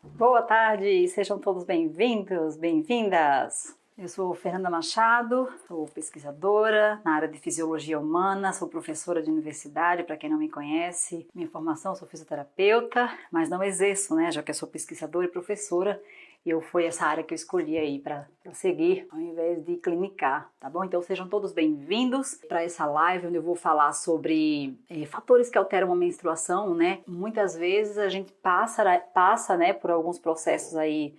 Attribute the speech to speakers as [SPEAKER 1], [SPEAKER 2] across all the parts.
[SPEAKER 1] Boa tarde, sejam todos bem-vindos, bem-vindas. Eu sou Fernanda Machado, sou pesquisadora na área de fisiologia humana, sou professora de universidade, para quem não me conhece. Minha formação, sou fisioterapeuta, mas não exerço, né, já que eu sou pesquisadora e professora. Foi essa área que eu escolhi aí para seguir, ao invés de clinicar, tá bom? Então sejam todos bem-vindos para essa live, onde eu vou falar sobre fatores que alteram a menstruação, né? Muitas vezes a gente passa, né, por alguns processos aí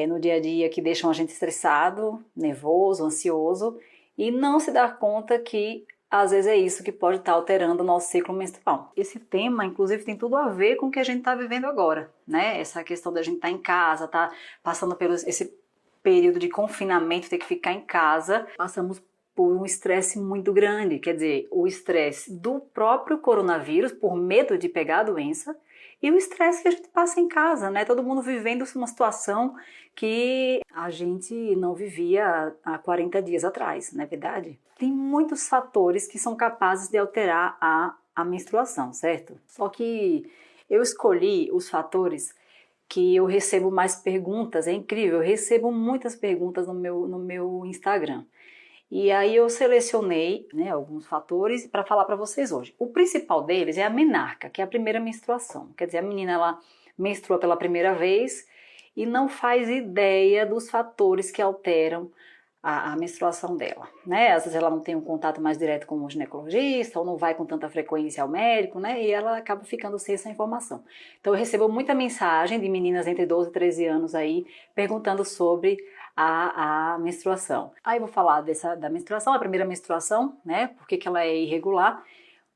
[SPEAKER 1] no dia a dia que deixam a gente estressado, nervoso, ansioso, e não se dá conta que às vezes é isso que pode estar alterando o nosso ciclo menstrual. Esse tema, inclusive, tem tudo a ver com o que a gente está vivendo agora, né? Essa questão da gente estar em casa, tá passando pelo esse período de confinamento, ter que ficar em casa, passamos por um estresse muito grande, quer dizer, o estresse do próprio coronavírus, por medo de pegar a doença, e o estresse que a gente passa em casa, né? Todo mundo vivendo uma situação que a gente não vivia há 40 dias atrás, não é verdade? Tem muitos fatores que são capazes de alterar a menstruação, certo? Só que eu escolhi os fatores que eu recebo mais perguntas, é incrível, eu recebo muitas perguntas no meu Instagram. E aí eu selecionei, né, alguns fatores para falar para vocês hoje. O principal deles é a menarca, que é a primeira menstruação. Quer dizer, a menina ela menstrua pela primeira vez e não faz ideia dos fatores que alteram a menstruação dela, né? Às vezes ela não tem um contato mais direto com o ginecologista ou não vai com tanta frequência ao médico, né? E ela acaba ficando sem essa informação. Então eu recebo muita mensagem de meninas entre 12 e 13 anos aí perguntando sobre a menstruação. Aí eu vou falar da menstruação, a primeira menstruação, né? Por que ela é irregular.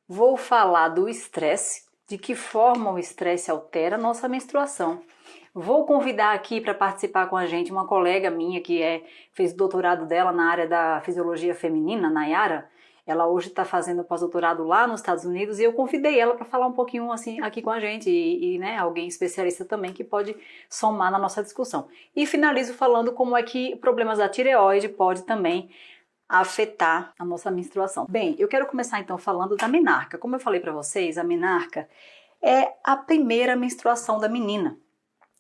[SPEAKER 1] Vou falar do estresse, de que forma o estresse altera a nossa menstruação. Vou convidar aqui para participar com a gente uma colega minha que fez o doutorado dela na área da fisiologia feminina, Nayara. Ela hoje está fazendo pós-doutorado lá nos Estados Unidos e eu convidei ela para falar um pouquinho assim aqui com a gente né, alguém especialista também que pode somar na nossa discussão. E finalizo falando como é que problemas da tireoide pode também afetar a nossa menstruação. Bem, eu quero começar então falando da menarca. Como eu falei para vocês, a menarca é a primeira menstruação da menina.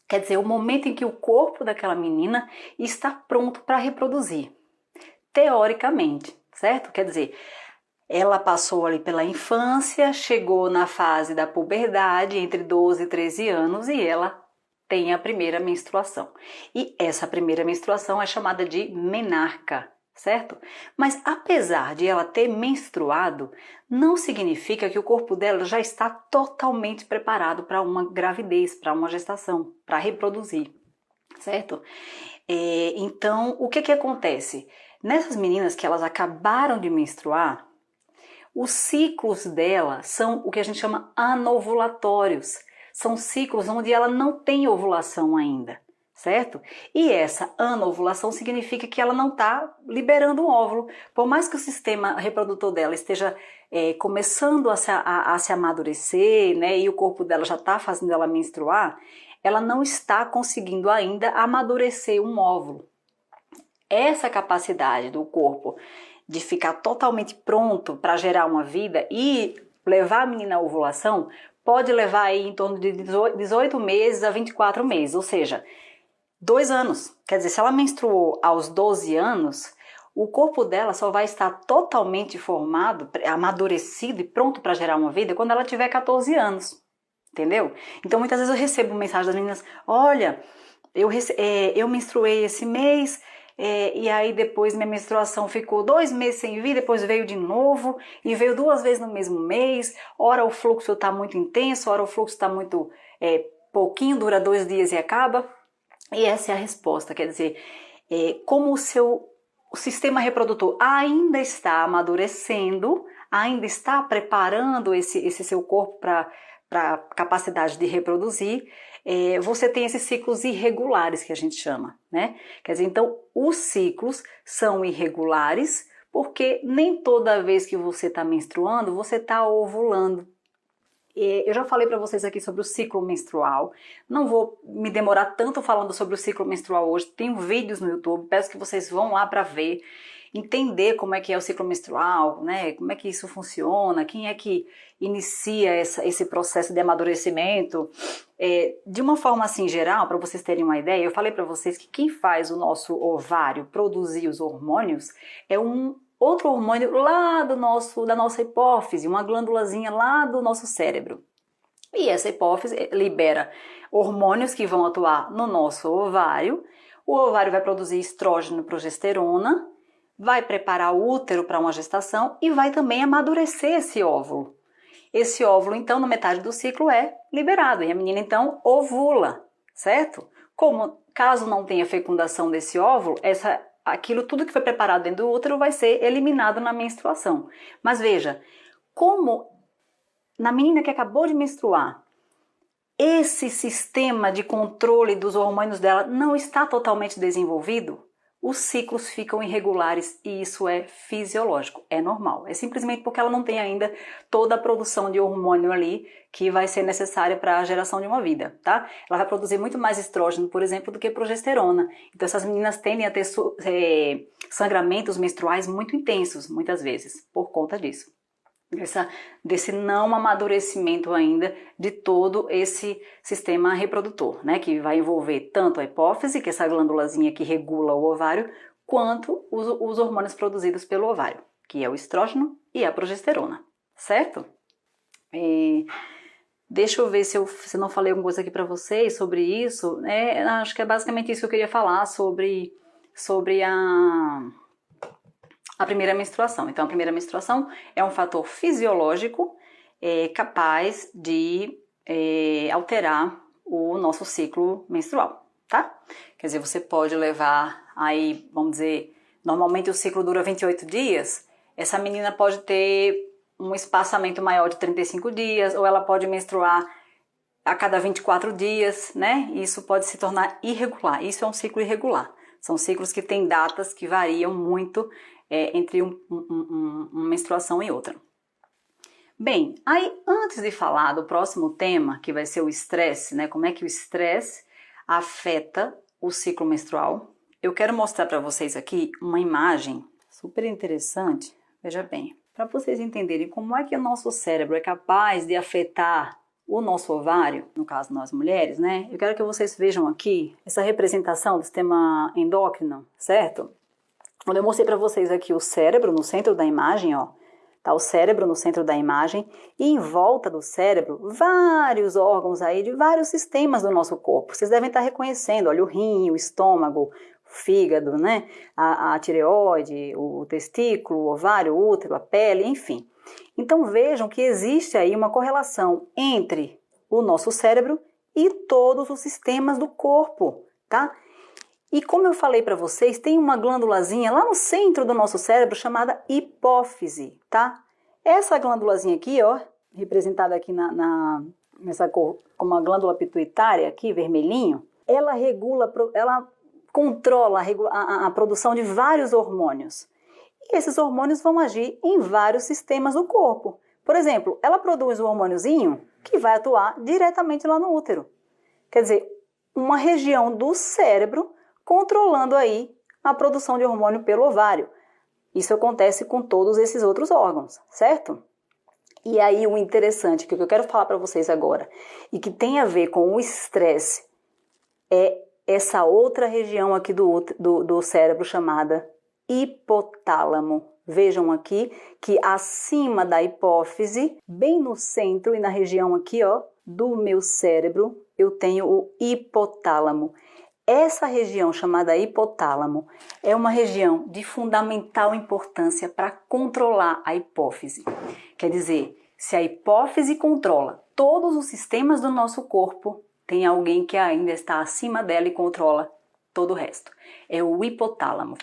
[SPEAKER 1] Quer dizer, o momento em que o corpo daquela menina está pronto para reproduzir, teoricamente, certo? Quer dizer, ela passou ali pela infância, chegou na fase da puberdade, entre 12 e 13 anos, e ela tem a primeira menstruação. E essa primeira menstruação é chamada de menarca, certo? Mas apesar de ela ter menstruado, não significa que o corpo dela já está totalmente preparado para uma gravidez, para uma gestação, para reproduzir, certo? Então, o que acontece? Nessas meninas que elas acabaram de menstruar, os ciclos dela são o que a gente chama anovulatórios. São ciclos onde ela não tem ovulação ainda, certo? E essa anovulação significa que ela não está liberando um óvulo. Por mais que o sistema reprodutor dela esteja começando a se amadurecer, né, e o corpo dela já está fazendo ela menstruar, ela não está conseguindo ainda amadurecer um óvulo. Essa capacidade do corpo de ficar totalmente pronto para gerar uma vida e levar a menina à ovulação pode levar aí em torno de 18 meses a 24 meses, ou seja, 2 anos. Quer dizer, se ela menstruou aos 12 anos, o corpo dela só vai estar totalmente formado, amadurecido e pronto para gerar uma vida quando ela tiver 14 anos, entendeu? Então muitas vezes eu recebo mensagem das meninas, olha, eu menstruei esse mês, e aí depois minha menstruação ficou 2 meses sem vir, depois veio de novo e veio 2 vezes no mesmo mês. Ora o fluxo está muito intenso, ora o fluxo está muito pouquinho, dura 2 dias e acaba. E essa é a resposta, quer dizer, como o sistema reprodutor ainda está amadurecendo, ainda está preparando esse seu corpo para a capacidade de reproduzir, você tem esses ciclos irregulares que a gente chama, né? Quer dizer, então os ciclos são irregulares porque nem toda vez que você está menstruando, você está ovulando. Eu já falei para vocês aqui sobre o ciclo menstrual, não vou me demorar tanto falando sobre o ciclo menstrual hoje, tenho vídeos no YouTube, peço que vocês vão lá para ver. entender como é que é o ciclo menstrual, né? Como é que isso funciona, quem é que inicia esse processo de amadurecimento. De uma forma assim geral, para vocês terem uma ideia, eu falei para vocês que quem faz o nosso ovário produzir os hormônios é um outro hormônio lá da nossa hipófise, uma glândulazinha lá do nosso cérebro. E essa hipófise libera hormônios que vão atuar no nosso ovário. O ovário vai produzir estrógeno e progesterona, vai preparar o útero para uma gestação e vai também amadurecer esse óvulo. Esse óvulo, então, na metade do ciclo é liberado e a menina, então, ovula, certo? Como, caso não tenha fecundação desse óvulo, aquilo tudo que foi preparado dentro do útero vai ser eliminado na menstruação. Mas veja, como na menina que acabou de menstruar, esse sistema de controle dos hormônios dela não está totalmente desenvolvido, os ciclos ficam irregulares e isso é fisiológico, é normal. É simplesmente porque ela não tem ainda toda a produção de hormônio ali que vai ser necessária para a geração de uma vida, tá? Ela vai produzir muito mais estrógeno, por exemplo, do que progesterona. Então essas meninas tendem a ter sangramentos menstruais muito intensos, muitas vezes, por conta disso. Desse não amadurecimento ainda de todo esse sistema reprodutor, né, que vai envolver tanto a hipófise, que é essa glândulazinha que regula o ovário, quanto os hormônios produzidos pelo ovário, que é o estrógeno e a progesterona, certo? Deixa eu ver se eu não falei alguma coisa aqui para vocês sobre isso, acho que é basicamente isso que eu queria falar sobre a primeira menstruação. Então, a primeira menstruação é um fator fisiológico capaz de alterar o nosso ciclo menstrual, tá? Quer dizer, você pode levar aí, vamos dizer, normalmente o ciclo dura 28 dias, essa menina pode ter um espaçamento maior de 35 dias, ou ela pode menstruar a cada 24 dias, né? Isso pode se tornar irregular. Isso é um ciclo irregular. São ciclos que têm datas que variam muito entre uma menstruação e outra. Bem, aí antes de falar do próximo tema, que vai ser o estresse, né? Como é que o estresse afeta o ciclo menstrual, eu quero mostrar para vocês aqui uma imagem super interessante, veja bem, para vocês entenderem como é que o nosso cérebro é capaz de afetar o nosso ovário, no caso nós mulheres, né? Eu quero que vocês vejam aqui essa representação do sistema endócrino, certo? Quando eu mostrei para vocês aqui o cérebro no centro da imagem, ó, tá o cérebro no centro da imagem e em volta do cérebro vários órgãos aí de vários sistemas do nosso corpo. Vocês devem estar reconhecendo, olha, o rim, o estômago, o fígado, né? A tireoide, o testículo, o ovário, o útero, a pele, enfim. Então vejam que existe aí uma correlação entre o nosso cérebro e todos os sistemas do corpo, tá? E como eu falei para vocês, tem uma glândulazinha lá no centro do nosso cérebro chamada hipófise, tá? Essa glândulazinha aqui, ó, representada aqui nessa cor, como a glândula pituitária aqui, vermelhinho, ela controla a produção de vários hormônios. E esses hormônios vão agir em vários sistemas do corpo. Por exemplo, ela produz um hormôniozinho que vai atuar diretamente lá no útero. Quer dizer, uma região do cérebro controlando aí a produção de hormônio pelo ovário. Isso acontece com todos esses outros órgãos, certo? E aí o interessante que eu quero falar para vocês agora e que tem a ver com o estresse é essa outra região aqui do cérebro chamada hipotálamo. Vejam aqui que acima da hipófise, bem no centro e na região aqui, ó, do meu cérebro, eu tenho o hipotálamo. Essa região chamada hipotálamo é uma região de fundamental importância para controlar a hipófise. Quer dizer, se a hipófise controla todos os sistemas do nosso corpo, tem alguém que ainda está acima dela e controla todo o resto. É o hipotálamo.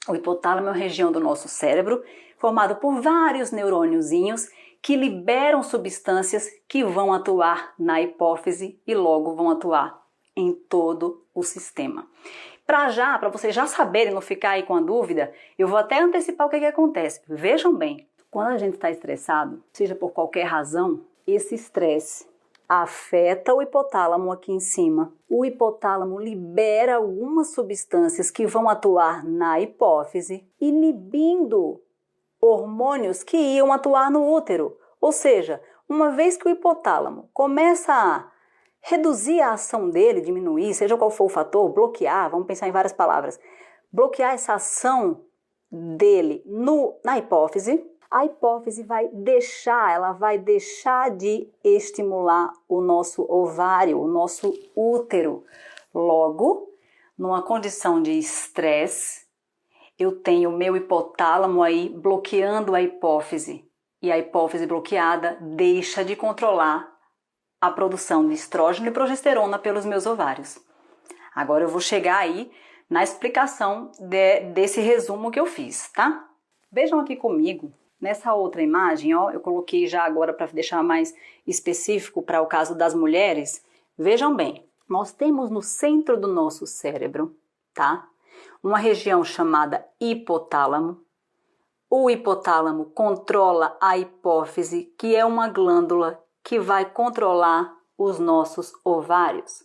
[SPEAKER 1] O hipotálamo é uma região do nosso cérebro formada por vários neurôniozinhos que liberam substâncias que vão atuar na hipófise e logo vão atuar em todo o sistema. Para vocês já saberem, não ficar aí com a dúvida, eu vou até antecipar o que acontece. Vejam bem, quando a gente está estressado, seja por qualquer razão, esse estresse afeta o hipotálamo aqui em cima. O hipotálamo libera algumas substâncias que vão atuar na hipófise, inibindo hormônios que iam atuar no útero. Ou seja, uma vez que o hipotálamo começa a reduzir a ação dele, diminuir, seja qual for o fator, bloquear, vamos pensar em várias palavras, bloquear essa ação dele na hipófise, a hipófise vai deixar de estimular o nosso ovário, o nosso útero. Logo, numa condição de estresse, eu tenho o meu hipotálamo aí bloqueando a hipófise. E a hipófise bloqueada deixa de controlar a produção de estrógeno e progesterona pelos meus ovários. Agora eu vou chegar aí na explicação desse resumo que eu fiz, tá? Vejam aqui comigo, nessa outra imagem, ó, eu coloquei já agora para deixar mais específico para o caso das mulheres. Vejam bem, nós temos no centro do nosso cérebro, tá? Uma região chamada hipotálamo. O hipotálamo controla a hipófise, que é uma glândula que vai controlar os nossos ovários.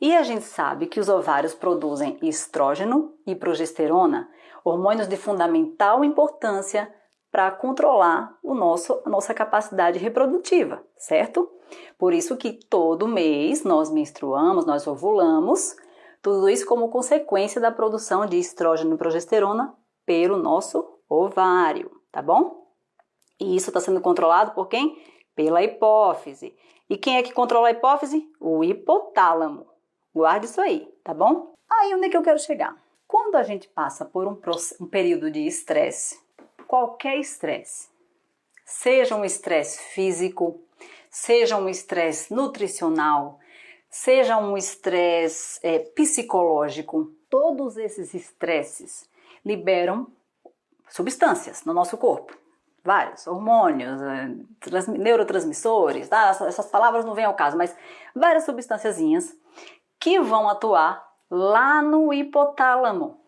[SPEAKER 1] E a gente sabe que os ovários produzem estrógeno e progesterona, hormônios de fundamental importância para controlar a nossa capacidade reprodutiva, certo? Por isso que todo mês nós menstruamos, nós ovulamos, tudo isso como consequência da produção de estrógeno e progesterona pelo nosso ovário, tá bom? E isso está sendo controlado por quem? Pela hipófise. E quem é que controla a hipófise? O hipotálamo. Guarde isso aí, tá bom? Aí onde é que eu quero chegar? Quando a gente passa por um período de estresse, qualquer estresse, seja um estresse físico, seja um estresse nutricional, seja um estresse psicológico, todos esses estresses liberam substâncias no nosso corpo. Vários hormônios, neurotransmissores, tá? Essas palavras não vêm ao caso, mas várias substânciazinhas que vão atuar lá no hipotálamo.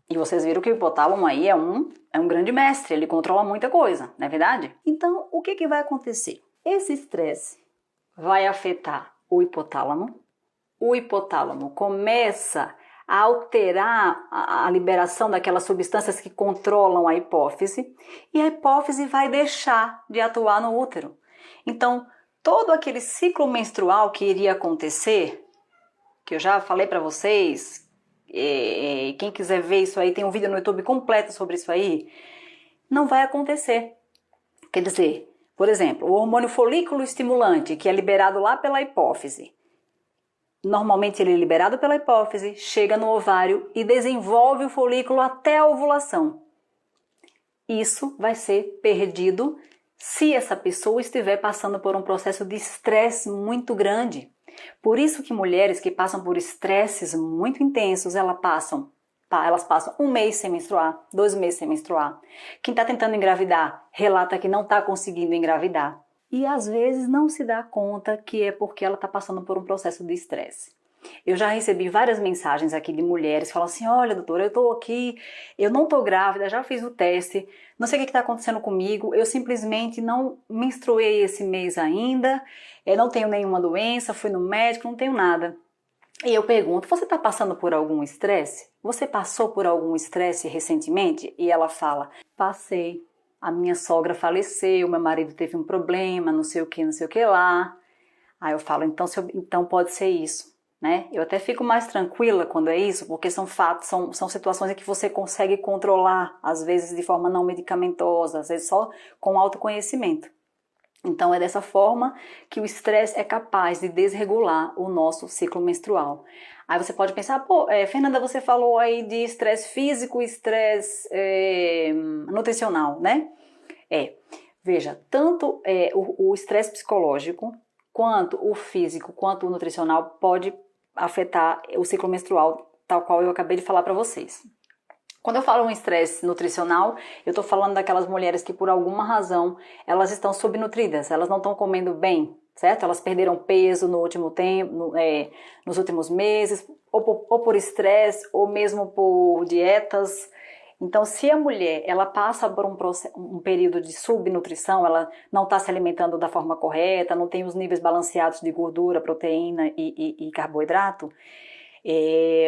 [SPEAKER 1] E vocês viram que o hipotálamo aí é um grande mestre, ele controla muita coisa, não é verdade? Então, o que vai acontecer? Esse estresse vai afetar o hipotálamo começa a alterar a liberação daquelas substâncias que controlam a hipófise e a hipófise vai deixar de atuar no útero. Então, todo aquele ciclo menstrual que iria acontecer, que eu já falei para vocês, quem quiser ver isso aí, tem um vídeo no YouTube completo sobre isso aí, não vai acontecer. Quer dizer, por exemplo, o hormônio folículo estimulante, que é liberado lá pela hipófise, normalmente ele é liberado pela hipófise, chega no ovário e desenvolve o folículo até a ovulação. Isso vai ser perdido se essa pessoa estiver passando por um processo de estresse muito grande. Por isso que mulheres que passam por estresses muito intensos, elas passam 1 mês sem menstruar, 2 meses sem menstruar. Quem está tentando engravidar relata que não está conseguindo engravidar. E às vezes não se dá conta que é porque ela está passando por um processo de estresse. Eu já recebi várias mensagens aqui de mulheres que falam assim, olha doutora, eu estou aqui, eu não estou grávida, já fiz o teste, não sei o que está acontecendo comigo, eu simplesmente não menstruei esse mês ainda, eu não tenho nenhuma doença, fui no médico, não tenho nada. E eu pergunto, você está passando por algum estresse? Você passou por algum estresse recentemente? E ela fala, passei. A minha sogra faleceu, meu marido teve um problema, não sei o que lá. Aí eu falo, então pode ser isso, né? Eu até fico mais tranquila quando é isso, porque são fatos, são situações em que você consegue controlar, às vezes de forma não medicamentosa, às vezes só com autoconhecimento. Então é dessa forma que o estresse é capaz de desregular o nosso ciclo menstrual. Aí você pode pensar, pô, Fernanda, você falou aí de estresse físico e estresse nutricional, né? Veja, tanto o estresse psicológico, quanto o físico, quanto o nutricional pode afetar o ciclo menstrual, tal qual eu acabei de falar para vocês. Quando eu falo um estresse nutricional, eu estou falando daquelas mulheres que por alguma razão elas estão subnutridas, elas não estão comendo bem, certo? Elas perderam peso no último tempo, nos últimos meses, ou por estresse, ou mesmo por dietas. Então, se a mulher ela passa por um período de subnutrição, ela não está se alimentando da forma correta, não tem os níveis balanceados de gordura, proteína e carboidrato,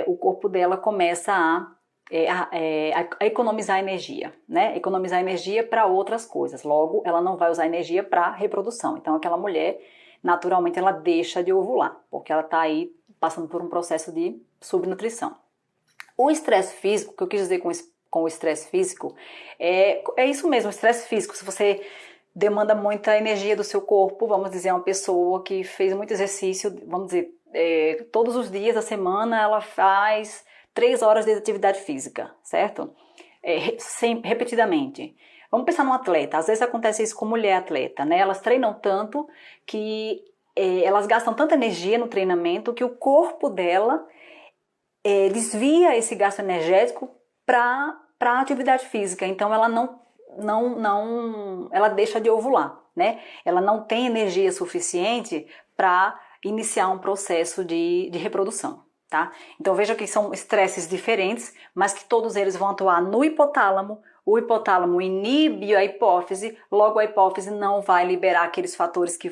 [SPEAKER 1] o corpo dela começa a economizar energia, né? Economizar energia para outras coisas. Logo, ela não vai usar energia para reprodução. Então, aquela mulher, naturalmente, ela deixa de ovular, porque ela está aí passando por um processo de subnutrição. O estresse físico, o que eu quis dizer com o estresse físico, é isso mesmo, o estresse físico. Se você demanda muita energia do seu corpo, vamos dizer, uma pessoa que fez muito exercício, vamos dizer, todos os dias da semana ela faz 3 horas de atividade física, certo? Repetidamente. Vamos pensar num atleta, às vezes acontece isso com mulher atleta, né? Elas treinam tanto que elas gastam tanta energia no treinamento que o corpo dela desvia esse gasto energético para a atividade física. Então ela ela deixa de ovular, né? Ela não tem energia suficiente para iniciar um processo de reprodução, tá? Então veja que são estresses diferentes, mas que todos eles vão atuar no hipotálamo. O hipotálamo inibe a hipófise, logo a hipófise não vai liberar aqueles fatores que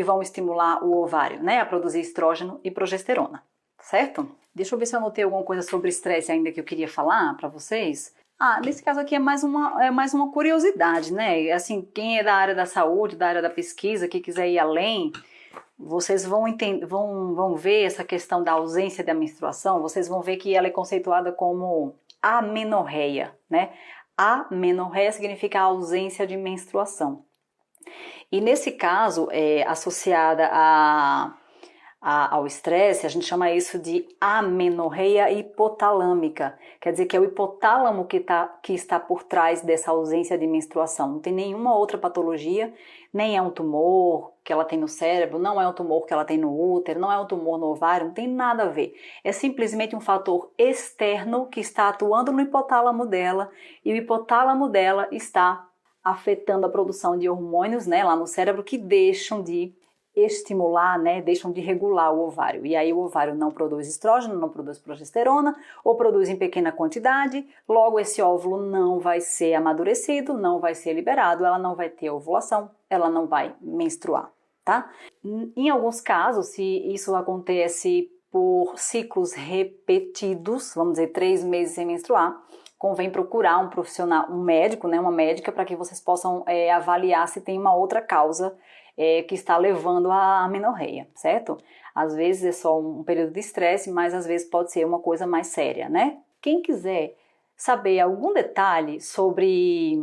[SPEAKER 1] vão estimular o ovário, né, a produzir estrógeno e progesterona, certo? Deixa eu ver se eu anotei alguma coisa sobre estresse ainda que eu queria falar para vocês. Nesse caso aqui é mais uma curiosidade, né? Assim, quem é da área da saúde, da área da pesquisa, que quiser ir além, vocês vão ver essa questão da ausência da menstruação, vocês vão ver que ela é conceituada como amenorreia, né? Amenorreia significa ausência de menstruação. E nesse caso, associada ao estresse, a gente chama isso de amenorreia hipotalâmica. Quer dizer que é o hipotálamo que está por trás dessa ausência de menstruação. Não tem nenhuma outra patologia, nem é um tumor que ela tem no cérebro, não é um tumor que ela tem no útero, não é um tumor no ovário, não tem nada a ver. É simplesmente um fator externo que está atuando no hipotálamo dela, e o hipotálamo dela está afetando a produção de hormônios, né, lá no cérebro, que deixam de estimular, né, deixam de regular o ovário. E aí o ovário não produz estrógeno, não produz progesterona, ou produz em pequena quantidade, logo esse óvulo não vai ser amadurecido, não vai ser liberado, ela não vai ter ovulação, ela não vai menstruar, tá? Em alguns casos, se isso acontece por ciclos repetidos, vamos dizer 3 meses sem menstruar, convém procurar um profissional, um médico, né, uma médica, para que vocês possam avaliar se tem uma outra causa que está levando à amenorreia, certo? Às vezes é só um período de estresse, mas às vezes pode ser uma coisa mais séria, né? Quem quiser saber algum detalhe sobre,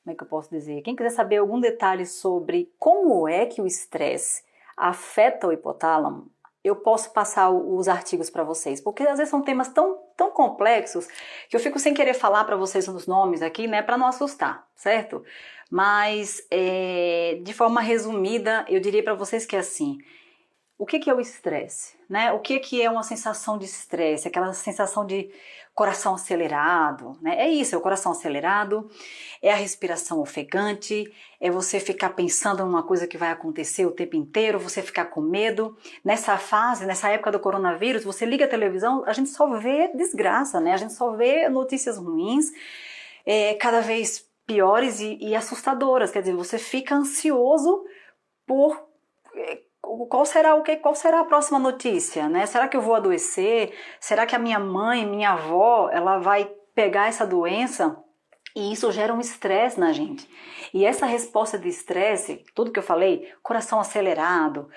[SPEAKER 1] como é que eu posso dizer? Quem quiser saber algum detalhe sobre como é que o estresse afeta o hipotálamo, eu posso passar os artigos para vocês, porque às vezes são temas tão complexos que eu fico sem querer falar para vocês os nomes aqui, né, para não assustar, certo? Mas, de forma resumida, eu diria para vocês que é assim, o que é o estresse, né? O que é uma sensação de estresse, aquela sensação de coração acelerado, né? É isso, é o coração acelerado, é a respiração ofegante, é você ficar pensando numa coisa que vai acontecer o tempo inteiro, você ficar com medo. Nessa época do coronavírus, você liga a televisão, a gente só vê desgraça, né? A gente só vê notícias ruins, cada vez piores e assustadoras. Quer dizer, você fica ansioso por qual será a próxima notícia, né? Será que eu vou adoecer? Será que a minha mãe, minha avó, ela vai pegar essa doença? E isso gera um estresse na gente. E essa resposta de estresse, tudo que eu falei, coração acelerado,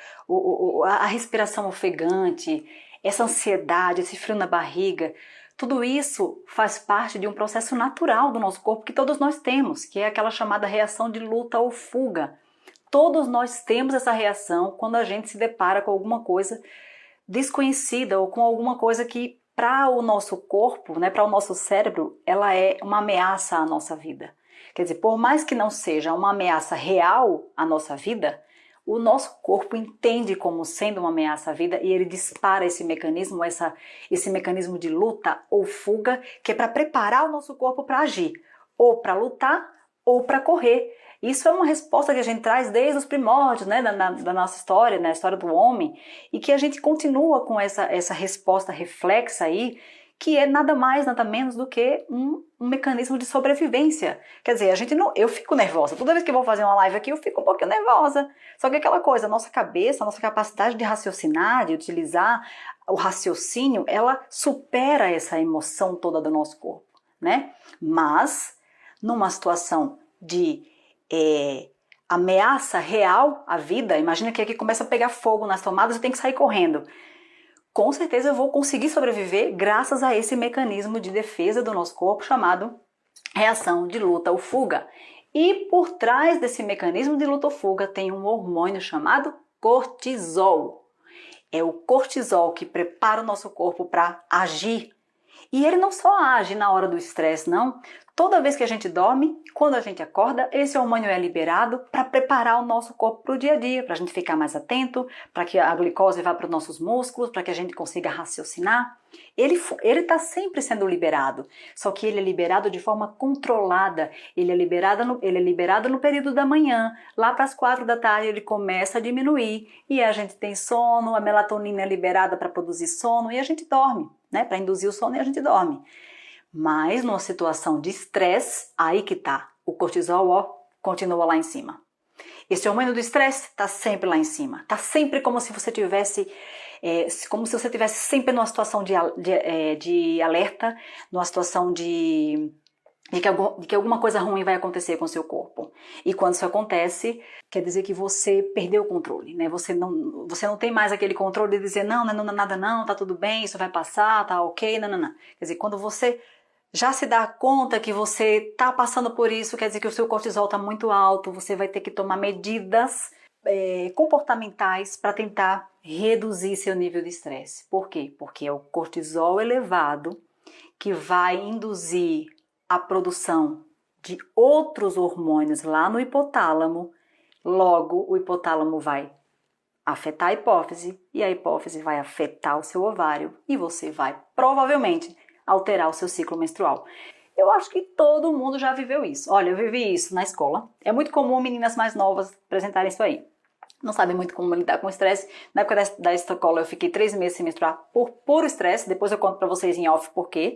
[SPEAKER 1] a respiração ofegante, essa ansiedade, esse frio na barriga, tudo isso faz parte de um processo natural do nosso corpo que todos nós temos, que é aquela chamada reação de luta ou fuga. Todos nós temos essa reação quando a gente se depara com alguma coisa desconhecida ou com alguma coisa que para o nosso corpo, né, para o nosso cérebro, ela é uma ameaça à nossa vida. Quer dizer, por mais que não seja uma ameaça real à nossa vida, o nosso corpo entende como sendo uma ameaça à vida e ele dispara esse mecanismo de luta ou fuga, que é para preparar o nosso corpo para agir, ou para lutar ou para correr. Isso é uma resposta que a gente traz desde os primórdios, né, da nossa história, na história do homem, e que a gente continua com essa resposta reflexa aí, que é nada mais, nada menos do que um mecanismo de sobrevivência. Quer dizer, eu fico nervosa. Toda vez que eu vou fazer uma live aqui, eu fico um pouquinho nervosa. Só que aquela coisa, a nossa cabeça, a nossa capacidade de raciocinar, de utilizar o raciocínio, ela supera essa emoção toda do nosso corpo, né? Mas, numa situação de ameaça real à vida, imagina que aqui começa a pegar fogo nas tomadas e tem que sair correndo. Com certeza eu vou conseguir sobreviver graças a esse mecanismo de defesa do nosso corpo chamado reação de luta ou fuga. E por trás desse mecanismo de luta ou fuga tem um hormônio chamado cortisol. É o cortisol que prepara o nosso corpo para agir. E ele não só age na hora do estresse, não. Toda vez que a gente dorme, quando a gente acorda, esse hormônio é liberado para preparar o nosso corpo para o dia a dia, para a gente ficar mais atento, para que a glicose vá para os nossos músculos, para que a gente consiga raciocinar. Ele está sempre sendo liberado, só que ele é liberado de forma controlada. Ele é liberado no período da manhã. Lá para as 4 da tarde ele começa a diminuir e a gente tem sono, a melatonina é liberada para produzir sono e a gente dorme, né? Para induzir o sono e a gente dorme. Mas numa situação de estresse, aí que tá. O cortisol, continua lá em cima. Esse hormônio do estresse está sempre lá em cima. Está sempre como se você tivesse sempre numa situação de alerta, numa situação de que alguma coisa ruim vai acontecer com o seu corpo. E quando isso acontece, quer dizer que você perdeu o controle, né? Você não tem mais aquele controle de dizer não é nada não, tá tudo bem, isso vai passar, tá ok, não. Quer dizer, quando você já se dá conta que você está passando por isso, quer dizer que o seu cortisol está muito alto, você vai ter que tomar medidas comportamentais para tentar reduzir seu nível de estresse. Por quê? Porque é o cortisol elevado que vai induzir a produção de outros hormônios lá no hipotálamo. Logo, o hipotálamo vai afetar a hipófise e a hipófise vai afetar o seu ovário e você vai provavelmente alterar o seu ciclo menstrual. Eu acho que todo mundo já viveu isso. Olha, eu vivi isso na escola. É muito comum meninas mais novas apresentarem isso aí. Não sabem muito como lidar com o estresse. Na época da escola eu fiquei 3 meses sem menstruar por puro estresse. Depois eu conto pra vocês em off por quê.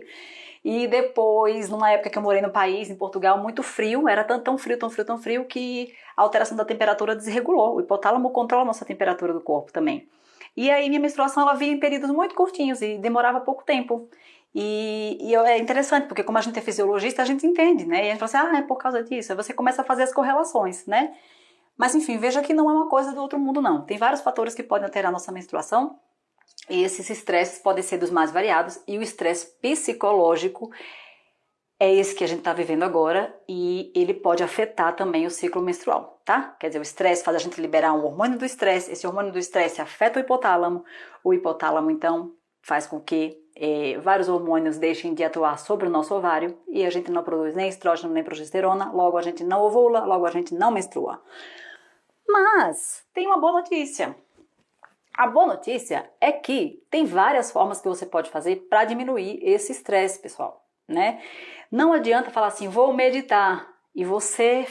[SPEAKER 1] E depois, numa época que eu morei no país, em Portugal, muito frio. Era tão frio que a alteração da temperatura desregulou. O hipotálamo controla a nossa temperatura do corpo também. E aí minha menstruação ela vinha em períodos muito curtinhos e demorava pouco tempo. E é interessante, porque como a gente é fisiologista, a gente entende, né? E a gente fala assim, é por causa disso. Aí você começa a fazer as correlações, né? Mas enfim, veja que não é uma coisa do outro mundo, não. Tem vários fatores que podem alterar a nossa menstruação. E esses estresses podem ser dos mais variados. E o estresse psicológico é esse que a gente está vivendo agora. E ele pode afetar também o ciclo menstrual, tá? Quer dizer, o estresse faz a gente liberar um hormônio do estresse. Esse hormônio do estresse afeta o hipotálamo. O hipotálamo, então, faz com que vários hormônios deixem de atuar sobre o nosso ovário e a gente não produz nem estrógeno nem progesterona, logo a gente não ovula, logo a gente não menstrua. Mas tem uma boa notícia. A boa notícia é que tem várias formas que você pode fazer para diminuir esse estresse, pessoal, né? Não adianta falar assim, vou meditar e você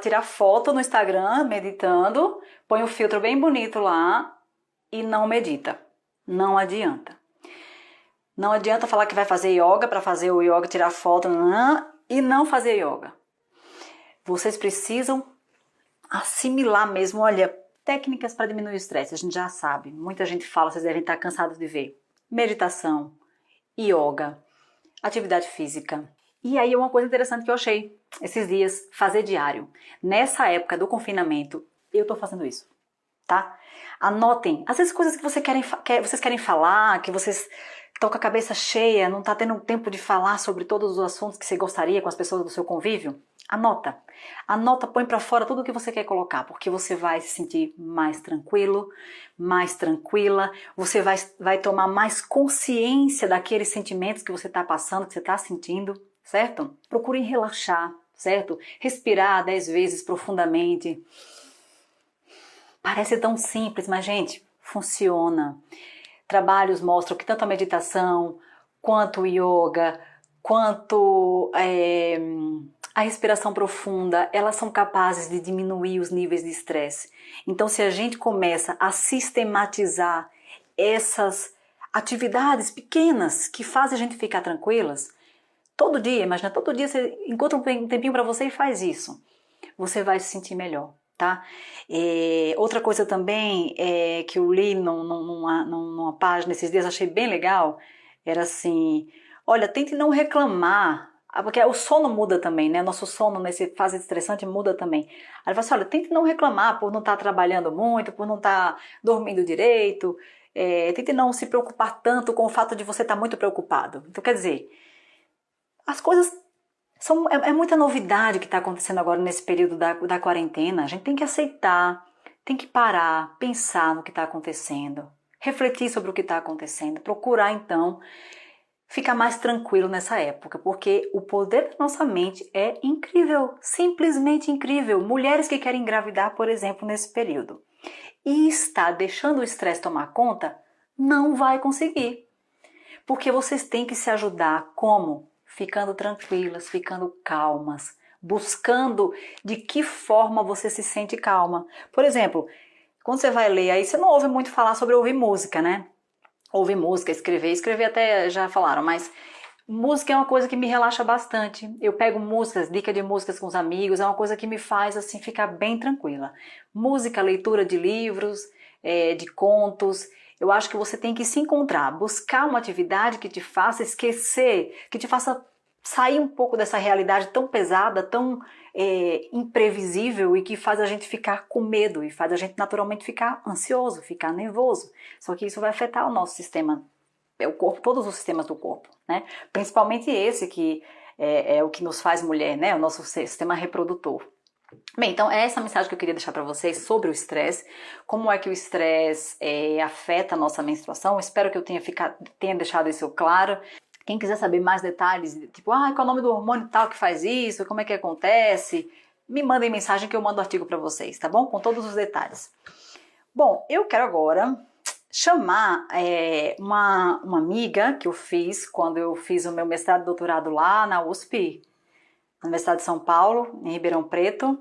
[SPEAKER 1] tirar foto no Instagram meditando, põe um filtro bem bonito lá e não medita. Não adianta. Não adianta falar que vai fazer yoga para fazer o yoga, tirar foto e não fazer yoga. Vocês precisam assimilar mesmo, olha, técnicas para diminuir o estresse, a gente já sabe. Muita gente fala, vocês devem estar cansados de ver. Meditação, yoga, atividade física. E aí uma coisa interessante que eu achei esses dias, fazer diário. Nessa época do confinamento, eu estou fazendo isso, tá? Anotem, às vezes coisas que vocês querem falar, que vocês estão com a cabeça cheia, não está tendo tempo de falar sobre todos os assuntos que você gostaria com as pessoas do seu convívio. Anota, põe para fora tudo o que você quer colocar, porque você vai se sentir mais tranquilo, mais tranquila, você vai tomar mais consciência daqueles sentimentos que você está passando, que você está sentindo, certo? Procurem relaxar, certo? Respirar 10 vezes profundamente. Parece tão simples, mas gente, funciona. Trabalhos mostram que tanto a meditação, quanto o yoga, quanto a respiração profunda, elas são capazes de diminuir os níveis de estresse. Então, se a gente começa a sistematizar essas atividades pequenas que fazem a gente ficar tranquilas, todo dia, imagina, todo dia você encontra um tempinho para você e faz isso. Você vai se sentir melhor, tá? Outra coisa também que eu li numa página esses dias, achei bem legal, era assim, olha, tente não reclamar, porque o sono muda também, né? Nosso sono nessa fase estressante muda também. Aí ele fala assim, olha, tente não reclamar por não estar trabalhando muito, por não estar dormindo direito, tente não se preocupar tanto com o fato de você estar muito preocupado. Então, quer dizer, as coisas é muita novidade que está acontecendo agora nesse período da quarentena. A gente tem que aceitar, tem que parar, pensar no que está acontecendo, refletir sobre o que está acontecendo, procurar então ficar mais tranquilo nessa época, porque o poder da nossa mente é incrível, simplesmente incrível. Mulheres que querem engravidar, por exemplo, nesse período, e está deixando o estresse tomar conta, não vai conseguir. Porque vocês têm que se ajudar. Como? Ficando tranquilas, ficando calmas, buscando de que forma você se sente calma. Por exemplo, quando você vai ler, aí você não ouve muito falar sobre ouvir música, né? Ouvir música, escrever até já falaram, mas música é uma coisa que me relaxa bastante. Eu pego músicas, dicas de músicas com os amigos, é uma coisa que me faz assim ficar bem tranquila. Música, leitura de livros, de contos. Eu acho que você tem que se encontrar, buscar uma atividade que te faça esquecer, que te faça sair um pouco dessa realidade tão pesada, tão imprevisível e que faz a gente ficar com medo e faz a gente naturalmente ficar ansioso, ficar nervoso. Só que isso vai afetar o nosso sistema, o corpo, todos os sistemas do corpo, né? Principalmente esse que é o que nos faz mulher, né? O nosso sistema reprodutor. Bem, então é essa mensagem que eu queria deixar para vocês sobre o estresse, como é que o estresse afeta a nossa menstruação. Espero que eu tenha deixado isso claro. Quem quiser saber mais detalhes, tipo, qual é o nome do hormônio tal que faz isso, como é que acontece, me mandem mensagem que eu mando artigo para vocês, tá bom? Com todos os detalhes. Bom, eu quero agora chamar uma amiga que eu fiz quando eu fiz o meu mestrado e doutorado lá na USP, na Universidade de São Paulo, em Ribeirão Preto,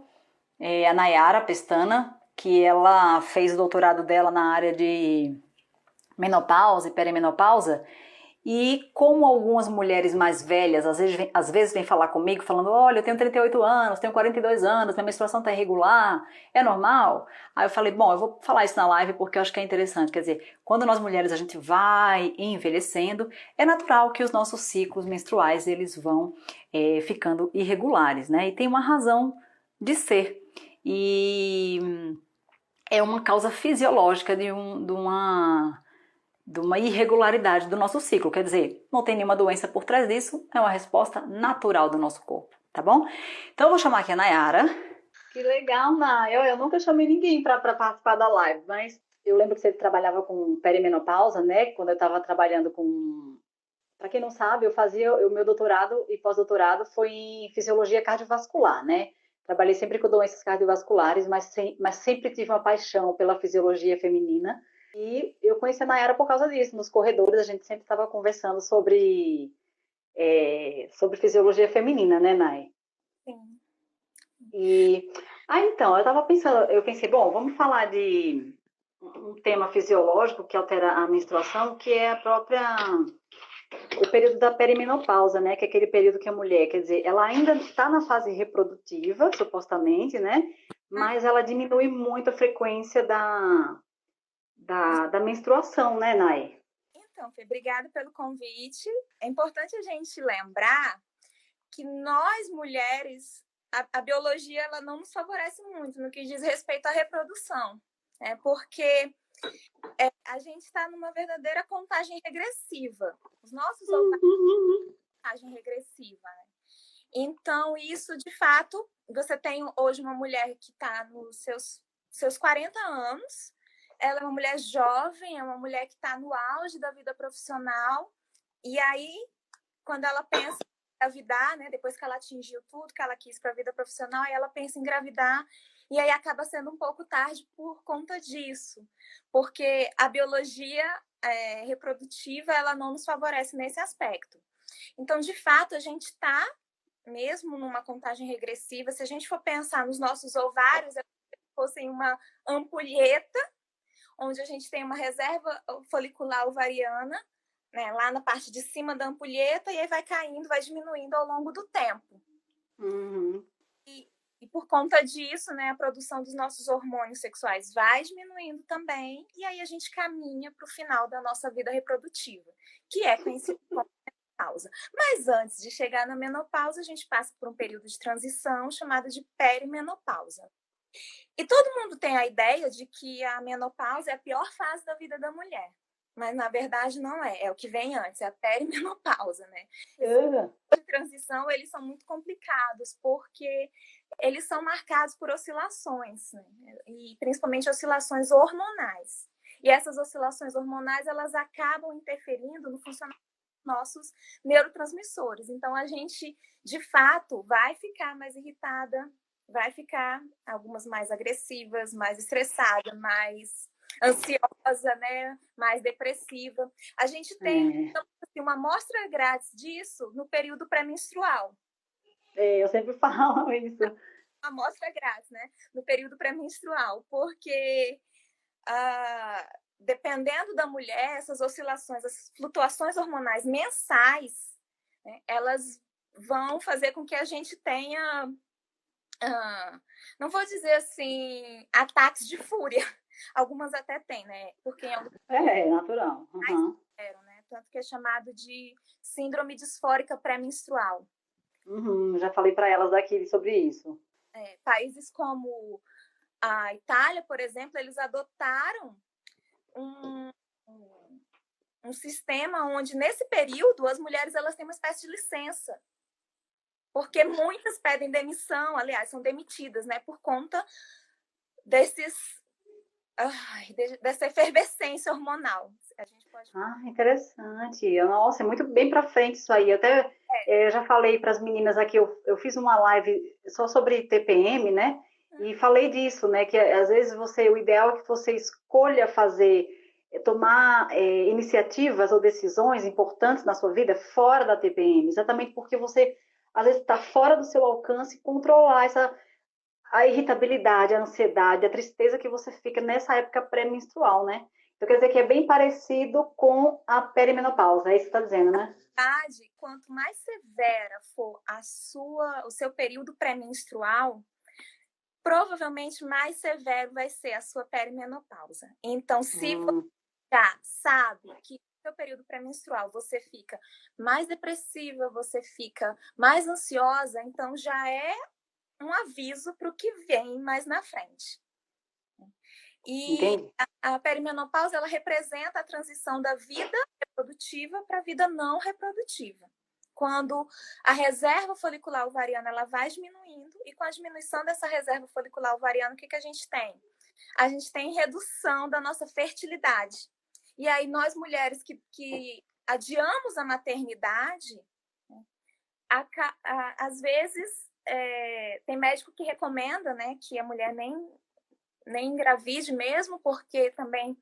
[SPEAKER 1] a Nayara Pestana, que ela fez o doutorado dela na área de menopausa e perimenopausa. E como algumas mulheres mais velhas às vezes vêm falar comigo falando, olha, eu tenho 38 anos, tenho 42 anos, minha menstruação está irregular, é normal? Aí eu falei, bom, eu vou falar isso na live porque eu acho que é interessante. Quer dizer, quando nós mulheres a gente vai envelhecendo, é natural que os nossos ciclos menstruais eles vão ficando irregulares, né? E tem uma razão de ser. E é uma causa fisiológica de uma irregularidade do nosso ciclo, quer dizer, não tem nenhuma doença por trás disso, é uma resposta natural do nosso corpo, tá bom? Então eu vou chamar aqui a Nayara. Que legal, Nay, eu nunca chamei ninguém para participar da live, mas eu lembro que você trabalhava com perimenopausa, né? Quando eu estava trabalhando com... Para quem não sabe, eu fazia o meu doutorado e pós-doutorado foi em fisiologia cardiovascular, né? Trabalhei sempre com doenças cardiovasculares, mas sempre tive uma paixão pela fisiologia feminina. E eu conheci a Nayara por causa disso. Nos corredores a gente sempre estava conversando sobre fisiologia feminina, né, Nay?
[SPEAKER 2] Sim.
[SPEAKER 1] E então, eu pensei, bom, vamos falar de um tema fisiológico que altera a menstruação, que é o período da perimenopausa, né? Que é aquele período que a mulher, quer dizer, ela ainda está na fase reprodutiva, supostamente, né? Mas ela diminui muito a frequência da menstruação, né, Nay?
[SPEAKER 2] Então, Fê, obrigada pelo convite. É importante a gente lembrar que nós, mulheres, a biologia ela não nos favorece muito no que diz respeito à reprodução, né? Porque a gente está numa verdadeira contagem regressiva. Os nossos ovários têm contagem regressiva, né? Então, isso, de fato, você tem hoje uma mulher que está nos seus 40 anos, ela é uma mulher jovem, é uma mulher que está no auge da vida profissional, e aí, quando ela pensa em engravidar, né, depois que ela atingiu tudo que ela quis para a vida profissional, aí ela pensa em engravidar, e aí acaba sendo um pouco tarde por conta disso, porque a biologia reprodutiva, ela não nos favorece nesse aspecto. Então, de fato, a gente está mesmo numa contagem regressiva. Se a gente for pensar nos nossos ovários, é como se fossem uma ampulheta, onde a gente tem uma reserva folicular ovariana, né, lá na parte de cima da ampulheta, e aí vai caindo, vai diminuindo ao longo do tempo.
[SPEAKER 1] Uhum.
[SPEAKER 2] E por conta disso, né, a produção dos nossos hormônios sexuais vai diminuindo também, e aí a gente caminha para o final da nossa vida reprodutiva, que é conhecido como menopausa. Mas antes de chegar na menopausa, a gente passa por um período de transição chamado de perimenopausa. E todo mundo tem a ideia de que a menopausa é a pior fase da vida da mulher. Mas, na verdade, não é. É o que vem antes, é a perimenopausa, né? De transição, eles são muito complicados, porque eles são marcados por oscilações, né? E principalmente oscilações hormonais. E essas oscilações hormonais, elas acabam interferindo no funcionamento dos nossos neurotransmissores. Então, a gente, de fato, vai ficar mais irritada, vai ficar algumas mais agressivas, mais estressada, mais ansiosa, né? Mais depressiva. A gente tem uma amostra grátis disso no período pré-menstrual.
[SPEAKER 1] Eu sempre falo isso.
[SPEAKER 2] Uma amostra grátis, né? No período pré-menstrual, porque dependendo da mulher, essas oscilações, as flutuações hormonais mensais, né, elas vão fazer com que a gente tenha, não vou dizer assim, ataques de fúria. Algumas até têm, né? Porque
[SPEAKER 1] é natural.
[SPEAKER 2] Uhum. Né? Tanto que é chamado de síndrome disfórica pré-menstrual.
[SPEAKER 1] Já falei para elas daqui sobre isso.
[SPEAKER 2] Países como a Itália, por exemplo, eles adotaram um sistema onde, nesse período, as mulheres elas têm uma espécie de licença. Porque muitas pedem demissão, aliás, são demitidas, né? Por conta dessa efervescência hormonal. A gente pode...
[SPEAKER 1] Interessante. Nossa, é muito bem para frente isso aí. Eu já falei para as meninas aqui, eu fiz uma live só sobre TPM, né? E falei disso, né? Que às vezes o ideal é que você escolha tomar iniciativas ou decisões importantes na sua vida fora da TPM, exatamente porque você às vezes está fora do seu alcance controlar a irritabilidade, a ansiedade, a tristeza que você fica nessa época pré-menstrual, né? Então quer dizer que é bem parecido com a perimenopausa, é isso que você está dizendo, né?
[SPEAKER 2] Quanto mais severa for o seu período pré-menstrual, provavelmente mais severo vai ser a sua perimenopausa. Então, se você já sabe que no seu período pré-menstrual você fica mais depressiva, você fica mais ansiosa, então já é um aviso para o que vem mais na frente. E a perimenopausa, ela representa a transição da vida reprodutiva para a vida não reprodutiva. Quando a reserva folicular ovariana ela vai diminuindo, e com a diminuição dessa reserva folicular ovariana, o que a gente tem? A gente tem redução da nossa fertilidade. E aí, nós mulheres que adiamos a maternidade, às vezes, tem médico que recomenda, né, que a mulher nem engravide mesmo, porque também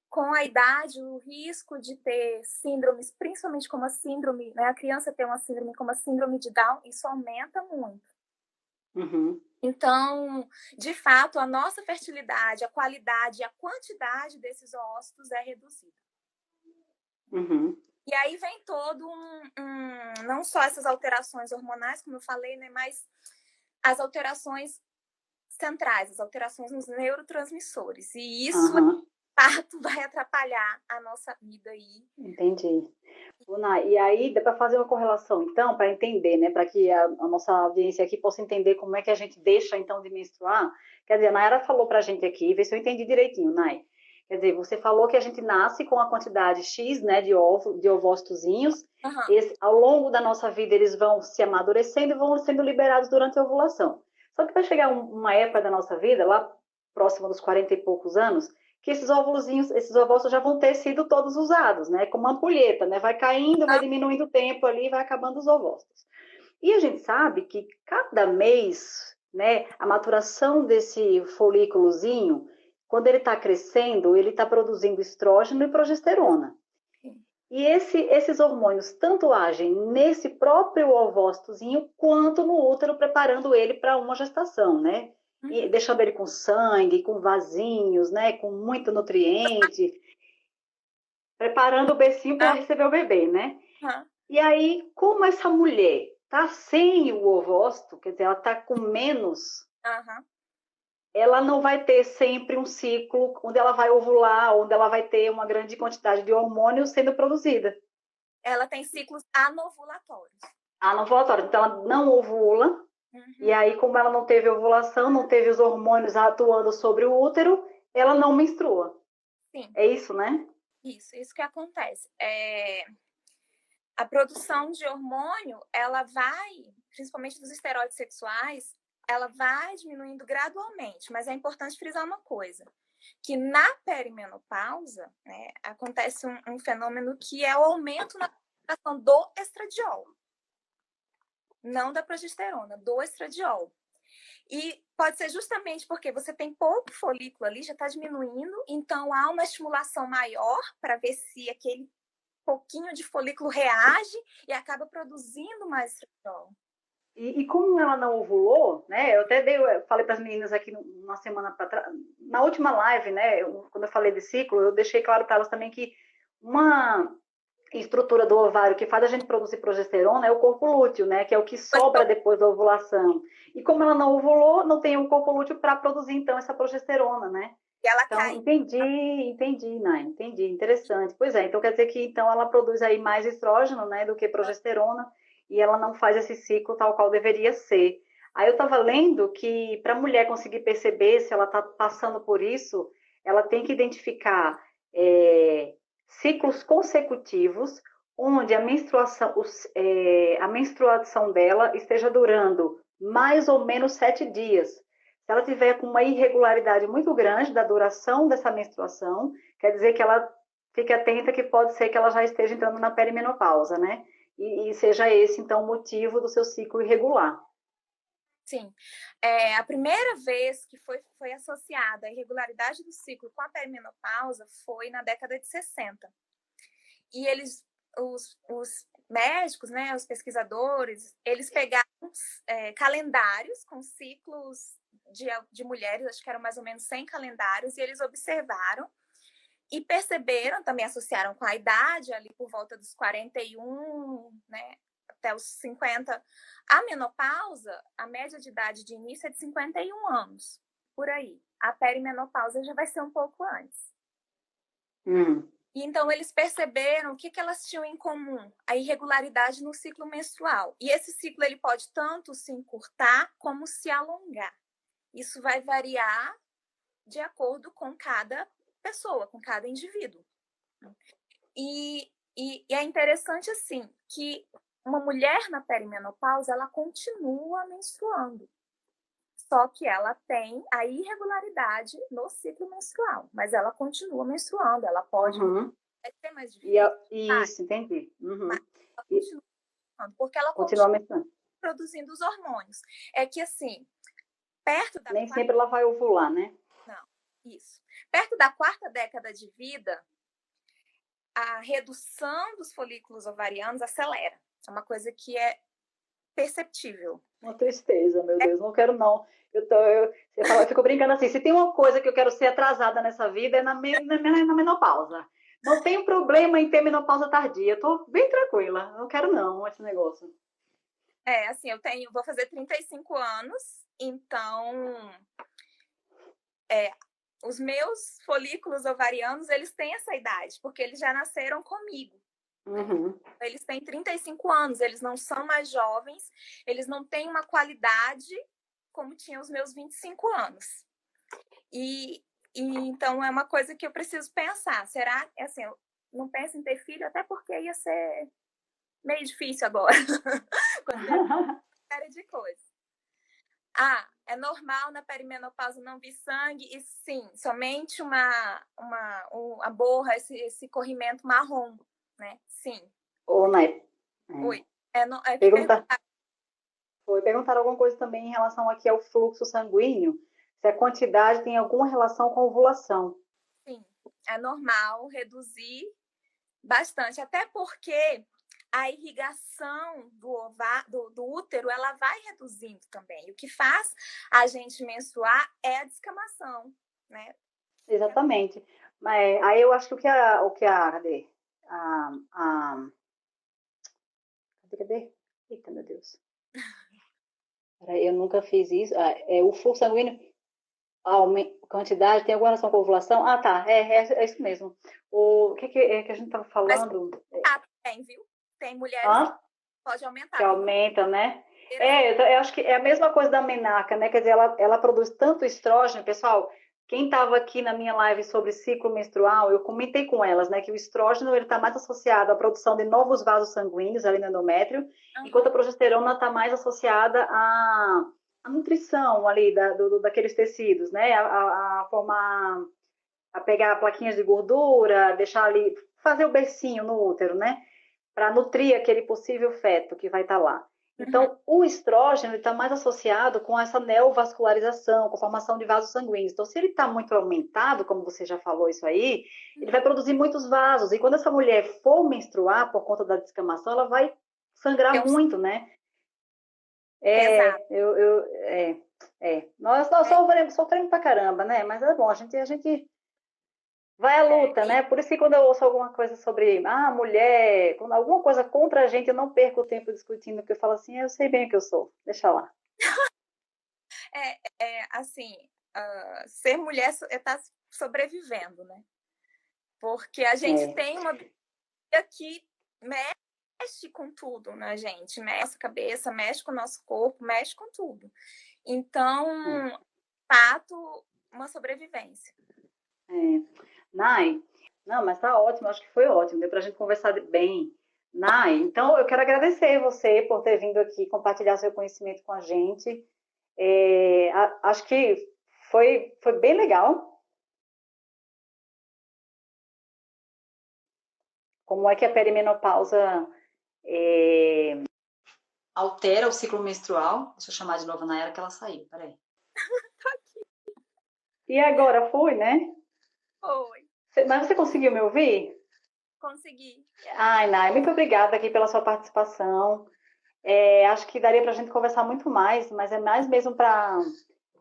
[SPEAKER 2] com a idade o risco de ter síndromes, principalmente como a síndrome, né, a criança ter uma síndrome como a síndrome de Down, isso aumenta muito. Então, de fato, a nossa fertilidade, a qualidade e a quantidade desses óvulos é reduzida. E aí vem todo não só essas alterações hormonais, como eu falei, né, mas as alterações centrais, as alterações nos neurotransmissores. E isso, de fato, vai atrapalhar a nossa vida aí.
[SPEAKER 1] Entendi. Bruna, e aí dá para fazer uma correlação, então, para entender, né, para que a nossa audiência aqui possa entender como é que a gente deixa, então, de menstruar. Quer dizer, a Nayara falou para a gente aqui, vê se eu entendi direitinho, Nay. Quer dizer, você falou que a gente nasce com a quantidade X, né, de ovócitozinhos. Ao longo da nossa vida, eles vão se amadurecendo e vão sendo liberados durante a ovulação. Só que vai chegar uma época da nossa vida, lá próxima dos 40 e poucos anos, que esses ovócitos já vão ter sido todos usados, né? Como uma ampulheta, né? Vai caindo, vai diminuindo o tempo ali, vai acabando os ovócitos. E a gente sabe que cada mês, né, a maturação desse folículozinho, quando ele está crescendo, ele está produzindo estrógeno e progesterona. E esses hormônios tanto agem nesse próprio ovócitozinho quanto no útero, preparando ele para uma gestação, né?
[SPEAKER 2] Uhum.
[SPEAKER 1] deixando ele com sangue, com vasinhos, né, com muito nutriente, preparando o bercinho para receber o bebê, né?
[SPEAKER 2] Aham,
[SPEAKER 1] E aí, como essa mulher tá sem o ovócito, quer dizer, ela tá com menos,
[SPEAKER 2] aham.
[SPEAKER 1] ela não vai ter sempre um ciclo onde ela vai ovular, onde ela vai ter uma grande quantidade de hormônios sendo produzida.
[SPEAKER 2] Ela tem ciclos anovulatórios.
[SPEAKER 1] Anovulatória. Então, ela não ovula, e
[SPEAKER 2] Uhum.
[SPEAKER 1] aí, como ela não teve ovulação, não teve os hormônios atuando sobre o útero, ela não menstrua.
[SPEAKER 2] Sim,
[SPEAKER 1] É isso, né?
[SPEAKER 2] isso que acontece. A produção de hormônio, ela vai, principalmente dos esteroides sexuais, ela vai diminuindo gradualmente, mas é importante frisar uma coisa, que na perimenopausa, né, acontece um fenômeno que é o aumento na concentração do estradiol, não da progesterona, do estradiol. E pode ser justamente porque você tem pouco folículo ali, já está diminuindo, então há uma estimulação maior para ver se aquele pouquinho de folículo reage e acaba produzindo mais estradiol.
[SPEAKER 1] E como ela não ovulou, né? Eu falei para as meninas aqui uma semana para trás, na última live, né? Quando eu falei de ciclo, eu deixei claro para elas também que uma estrutura do ovário que faz a gente produzir progesterona é o corpo lúteo, né? Que é o que sobra depois da ovulação. E como ela não ovulou, não tem o corpo lúteo para produzir então essa progesterona, né?
[SPEAKER 2] E ela
[SPEAKER 1] Então,
[SPEAKER 2] cai.
[SPEAKER 1] entendi, né? Entendi, interessante. Pois é, então quer dizer que então ela produz aí mais estrógeno, né, do que progesterona, e ela não faz esse ciclo tal qual deveria ser. Aí eu estava lendo que para a mulher conseguir perceber se ela está passando por isso, ela tem que identificar ciclos consecutivos onde a menstruação dela esteja durando mais ou menos 7 dias. Se ela tiver com uma irregularidade muito grande da duração dessa menstruação, quer dizer que ela fique atenta que pode ser que ela já esteja entrando na perimenopausa, né? E seja esse, então, o motivo do seu ciclo irregular.
[SPEAKER 2] Sim. A primeira vez que foi associada a irregularidade do ciclo com a perimenopausa foi na década de 60. E os médicos, né, os pesquisadores, eles pegaram calendários com ciclos de mulheres, acho que eram mais ou menos 100 calendários, e eles observaram e perceberam, também associaram com a idade, ali por volta dos 41, né, até os 50. A menopausa, a média de idade de início é de 51 anos, por aí. A perimenopausa já vai ser um pouco antes. E então eles perceberam o que elas tinham em comum, a irregularidade no ciclo menstrual. E esse ciclo ele pode tanto se encurtar como se alongar. Isso vai variar de acordo com cada pessoa, com cada indivíduo. E é interessante assim que uma mulher na perimenopausa ela continua menstruando, só que ela tem a irregularidade no ciclo menstrual, mas ela continua menstruando, ela pode ser mais difícil,
[SPEAKER 1] Isso, entendi.
[SPEAKER 2] mas ela
[SPEAKER 1] E
[SPEAKER 2] continua menstruando, porque ela
[SPEAKER 1] continua
[SPEAKER 2] continua
[SPEAKER 1] menstruando.
[SPEAKER 2] produzindo os hormônios. É que assim, perto da
[SPEAKER 1] Nem
[SPEAKER 2] quarta...
[SPEAKER 1] sempre ela vai ovular, né?
[SPEAKER 2] Não, isso. Perto da quarta década de vida, a redução dos folículos ovarianos acelera. É uma coisa que é perceptível.
[SPEAKER 1] Uma tristeza, meu Deus, não quero não. Você fala, eu fico brincando assim, se tem uma coisa que eu quero ser atrasada nessa vida é na menopausa. Não tenho problema em ter menopausa tardia, eu tô bem tranquila, não quero não esse negócio.
[SPEAKER 2] Assim, vou fazer 35 anos, então os meus folículos ovarianos, eles têm essa idade, porque eles já nasceram comigo.
[SPEAKER 1] Uhum.
[SPEAKER 2] Eles têm 35 anos, eles não são mais jovens, eles não têm uma qualidade como tinham os meus 25 anos. E então é uma coisa que eu preciso pensar. Será que, assim, eu não penso em ter filho, até porque ia ser meio difícil agora. Série de coisas. É normal na perimenopausa não vir sangue? E sim, somente a borra, esse corrimento marrom, né? Sim.
[SPEAKER 1] Ou, né?
[SPEAKER 2] Oi.
[SPEAKER 1] Perguntar alguma coisa também em relação aqui ao fluxo sanguíneo, se a quantidade tem alguma relação com a ovulação.
[SPEAKER 2] Sim, é normal reduzir bastante, até porque a irrigação do útero, ela vai reduzindo também. O que faz a gente menstruar é a descamação, né?
[SPEAKER 1] Exatamente. Mas aí eu acho que cadê? A, a, cadê? Eita, meu Deus. Eu nunca fiz isso. O fluxo sanguíneo, quantidade, tem alguma relação com a ovulação? Ah, tá. É isso mesmo. O que é que a gente estava falando?
[SPEAKER 2] Tem, viu? Tem mulheres que pode aumentar.
[SPEAKER 1] Que aumenta, né? Eu acho que é a mesma coisa da menarca, né? Quer dizer, ela produz tanto estrógeno, pessoal. Quem estava aqui na minha live sobre ciclo menstrual, eu comentei com elas, né, que o estrógeno ele está mais associado à produção de novos vasos sanguíneos ali no endométrio, enquanto a progesterona está mais associada à nutrição ali daqueles tecidos, né, a formar, a pegar plaquinhas de gordura, deixar ali, fazer o bercinho no útero, né, para nutrir aquele possível feto que vai estar lá. Então, o estrógeno está mais associado com essa neovascularização, com a formação de vasos sanguíneos. Então, se ele está muito aumentado, como você já falou isso aí, ele vai produzir muitos vasos. E quando essa mulher for menstruar por conta da descamação, ela vai sangrar muito, né?
[SPEAKER 2] Exato.
[SPEAKER 1] Nós sofremos pra caramba, né? Mas é bom, a gente vai à luta, né? Por isso que quando eu ouço alguma coisa sobre mulher, quando alguma coisa contra a gente, eu não perco o tempo discutindo, porque eu falo assim, eu sei bem o que eu sou, deixa lá.
[SPEAKER 2] Assim, ser mulher está sobrevivendo, né? Porque a gente tem uma vida que mexe com tudo, né, gente? Mexe com a nossa cabeça, mexe com o nosso corpo, mexe com tudo. Então, fato, uma sobrevivência.
[SPEAKER 1] Nai, não, mas tá ótimo, acho que foi ótimo, deu pra gente conversar bem. Nai, então eu quero agradecer você por ter vindo aqui compartilhar seu conhecimento com a gente. Acho que foi bem legal. Como é que a perimenopausa altera o ciclo menstrual? Deixa eu chamar de novo na era que ela saiu, peraí.
[SPEAKER 2] Tá aqui.
[SPEAKER 1] E agora foi, né?
[SPEAKER 2] Foi.
[SPEAKER 1] Mas você conseguiu me ouvir?
[SPEAKER 2] Consegui.
[SPEAKER 1] Ai, Nai, muito obrigada aqui pela sua participação. Acho que daria para a gente conversar muito mais, mas é mais mesmo para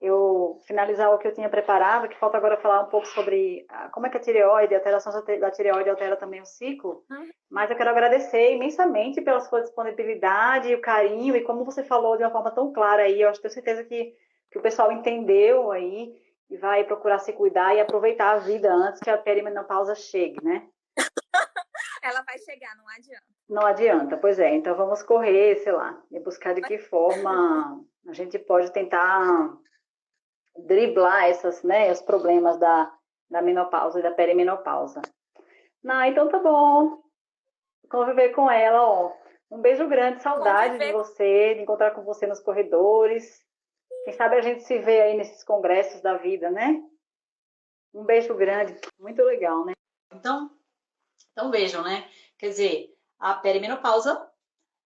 [SPEAKER 1] eu finalizar o que eu tinha preparado, que falta agora falar um pouco sobre como é que a tireoide, a alteração da tireoide altera também o ciclo. Mas eu quero agradecer imensamente pela sua disponibilidade, o carinho, e como você falou de uma forma tão clara aí, eu tenho certeza que o pessoal entendeu aí e vai procurar se cuidar e aproveitar a vida antes que a perimenopausa chegue, né?
[SPEAKER 2] Ela vai chegar, não adianta.
[SPEAKER 1] Não adianta, pois é. Então vamos correr, sei lá, e buscar de que forma a gente pode tentar driblar os problemas da menopausa e da perimenopausa. Então tá bom. Conviver com ela, ó. Um beijo grande, saudade de você, de encontrar com você nos corredores. Quem sabe a gente se vê aí nesses congressos da vida, né? Um beijo grande, muito legal, né? Então vejam, né? Quer dizer, a perimenopausa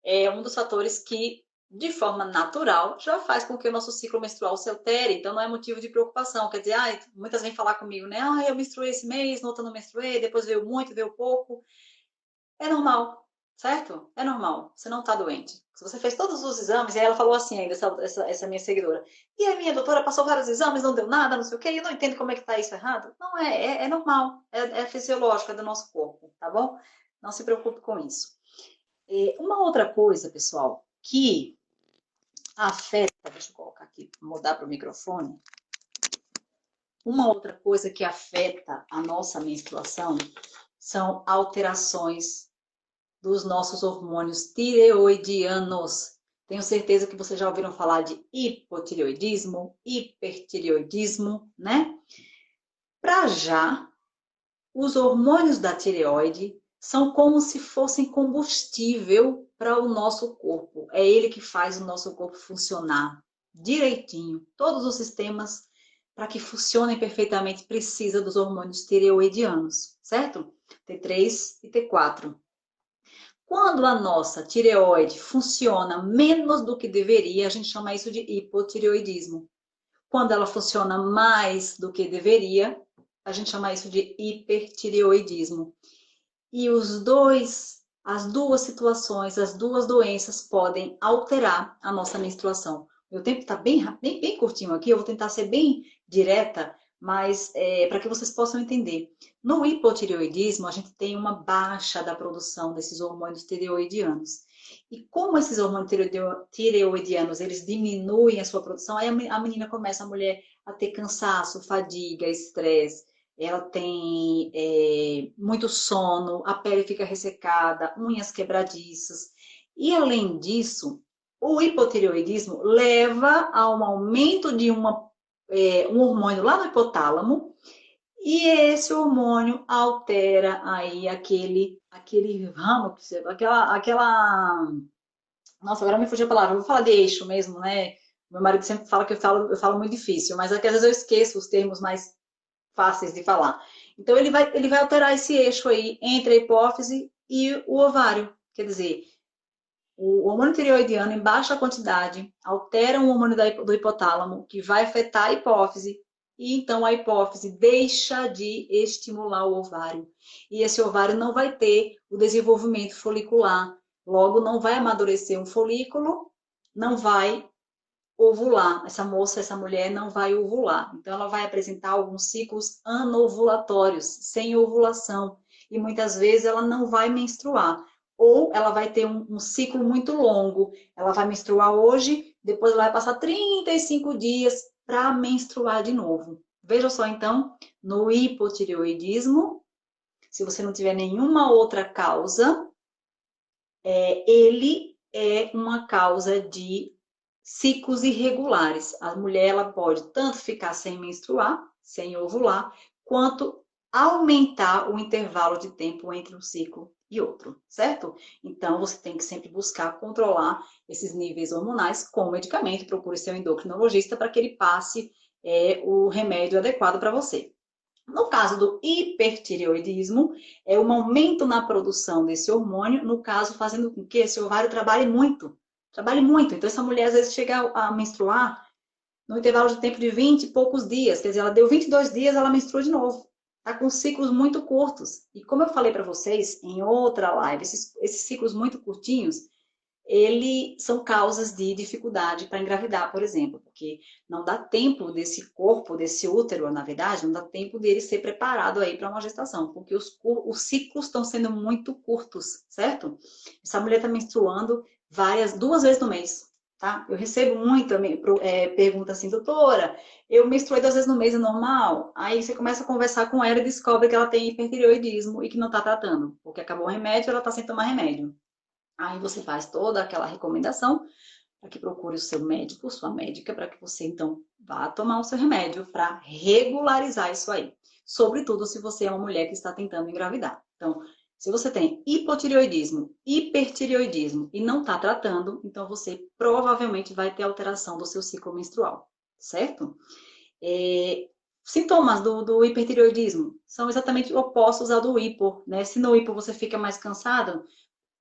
[SPEAKER 1] é um dos fatores que, de forma natural, já faz com que o nosso ciclo menstrual se altere, então não é motivo de preocupação. Quer dizer, muitas vêm falar comigo, né? Eu menstruei esse mês, no outro não menstruei, depois veio muito, veio pouco. É normal, certo? É normal, você não está doente. Se você fez todos os exames, e ela falou assim ainda, essa minha seguidora, e a minha doutora passou vários exames, não deu nada, não sei o quê, eu não entendo como é que está isso errado. Não é normal, é fisiológico, é do nosso corpo, tá bom? Não se preocupe com isso. Uma outra coisa, pessoal, que afeta, deixa eu colocar aqui, mudar para o microfone. Uma outra coisa que afeta a nossa menstruação são alterações dos nossos hormônios tireoidianos. Tenho certeza que vocês já ouviram falar de hipotireoidismo, hipertireoidismo, né? Para já, os hormônios da tireoide são como se fossem combustível para o nosso corpo. É ele que faz o nosso corpo funcionar direitinho. Todos os sistemas, para que funcionem perfeitamente, precisa dos hormônios tireoidianos, certo? T3 e T4. Quando a nossa tireoide funciona menos do que deveria, a gente chama isso de hipotireoidismo. Quando ela funciona mais do que deveria, a gente chama isso de hipertireoidismo. E os dois as duas situações, as duas doenças podem alterar a nossa menstruação. Meu tempo está bem curtinho aqui, eu vou tentar ser bem direta, mas para que vocês possam entender. No hipotireoidismo, a gente tem uma baixa da produção desses hormônios tireoidianos. E como esses hormônios tireoidianos, eles diminuem a sua produção, aí a menina começa, a mulher, a ter cansaço, fadiga, estresse, ela tem muito sono, a pele fica ressecada, unhas quebradiças. E além disso, o hipotireoidismo leva a um aumento de um hormônio lá no hipotálamo, e esse hormônio altera aí aquele ramo, nossa, agora me fugiu a palavra, eu vou falar de eixo mesmo, né? Meu marido sempre fala que eu falo muito difícil, mas é que às vezes eu esqueço os termos mais fáceis de falar. Então, ele vai alterar esse eixo aí entre a hipófise e o ovário. Quer dizer, o hormônio tireoidiano em baixa quantidade altera um hormônio do hipotálamo que vai afetar a hipófise, e então a hipófise deixa de estimular o ovário. E esse ovário não vai ter o desenvolvimento folicular. Logo, não vai amadurecer um folículo, não vai ovular. Essa mulher não vai ovular. Então, ela vai apresentar alguns ciclos anovulatórios, sem ovulação. E muitas vezes ela não vai menstruar. Ou ela vai ter um ciclo muito longo. Ela vai menstruar hoje, depois ela vai passar 35 dias para menstruar de novo. Veja só, então, no hipotireoidismo, se você não tiver nenhuma outra causa, ele é uma causa de ciclos irregulares. A mulher ela pode tanto ficar sem menstruar, sem ovular, quanto aumentar o intervalo de tempo entre um ciclo e outro, certo? Então, você tem que sempre buscar controlar esses níveis hormonais com medicamento. Procure seu endocrinologista para que ele passe o remédio adequado para você. No caso do hipertireoidismo, é um aumento na produção desse hormônio, no caso, fazendo com que esse ovário trabalhe muito. Trabalhe muito. Então, essa mulher, às vezes, chega a menstruar no intervalo de tempo de 20 e poucos dias. Quer dizer, ela deu 22 dias, ela menstrua de novo. Está com ciclos muito curtos. E como eu falei para vocês em outra live, esses ciclos muito curtinhos, são causas de dificuldade para engravidar, por exemplo, porque não dá tempo desse corpo, desse útero, na verdade, não dá tempo dele ser preparado aí para uma gestação, porque os ciclos estão sendo muito curtos, certo? Essa mulher está menstruando duas vezes no mês, tá? Eu recebo muito pergunta assim, doutora, eu menstruei 2 vezes no mês, é normal? Aí você começa a conversar com ela e descobre que ela tem hipertireoidismo e que não está tratando, porque acabou o remédio, ela está sem tomar remédio. Aí você faz toda aquela recomendação para que procure o seu médico, sua médica, para que você então vá tomar o seu remédio para regularizar isso aí. Sobretudo se você é uma mulher que está tentando engravidar. Então, se você tem hipotireoidismo, hipertireoidismo e não está tratando, então você provavelmente vai ter alteração do seu ciclo menstrual, certo? Sintomas do hipertireoidismo são exatamente opostos ao do hipo, né? Se no hipo você fica mais cansado,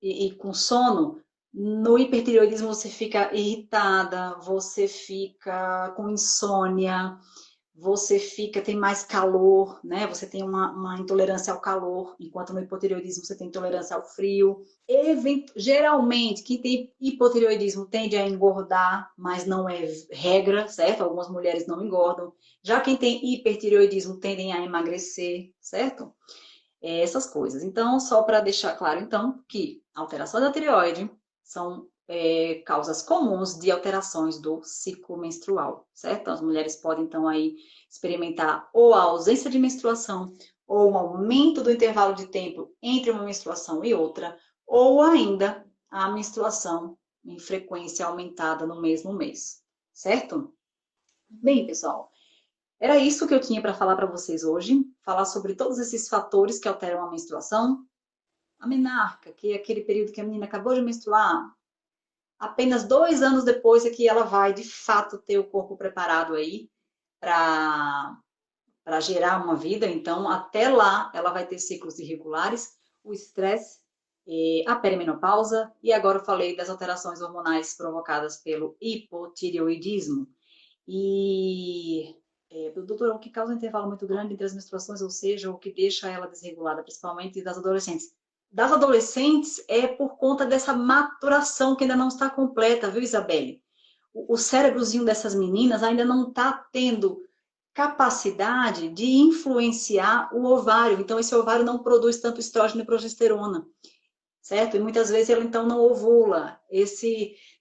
[SPEAKER 1] e com sono, no hipertireoidismo você fica irritada, você fica com insônia, tem mais calor, né? Você tem uma intolerância ao calor, enquanto no hipotireoidismo você tem intolerância ao frio. Geralmente, quem tem hipotireoidismo tende a engordar, mas não é regra, certo? Algumas mulheres não engordam. Já quem tem hipertireoidismo tendem a emagrecer, certo? Essas coisas. Então, só para deixar claro, então, que alteração da tireoide são causas comuns de alterações do ciclo menstrual, certo? As mulheres podem, então, aí experimentar ou a ausência de menstruação, ou um aumento do intervalo de tempo entre uma menstruação e outra, ou ainda a menstruação em frequência aumentada no mesmo mês, certo? Bem, pessoal, era isso que eu tinha para falar para vocês hoje, falar sobre todos esses fatores que alteram a menstruação. A menarca, que é aquele período que a menina acabou de menstruar, apenas 2 anos depois é que ela vai, de fato, ter o corpo preparado aí para gerar uma vida. Então, até lá, ela vai ter ciclos irregulares, o estresse, a perimenopausa, e agora eu falei das alterações hormonais provocadas pelo hipotireoidismo. E, doutora, o que causa um intervalo muito grande entre as menstruações, ou seja, o que deixa ela desregulada, principalmente das adolescentes? das adolescentes é por conta dessa maturação que ainda não está completa, viu, Isabelle? O cérebrozinho dessas meninas ainda não está tendo capacidade de influenciar o ovário. Então, esse ovário não produz tanto estrógeno e progesterona, certo? E muitas vezes ela, então, não ovula.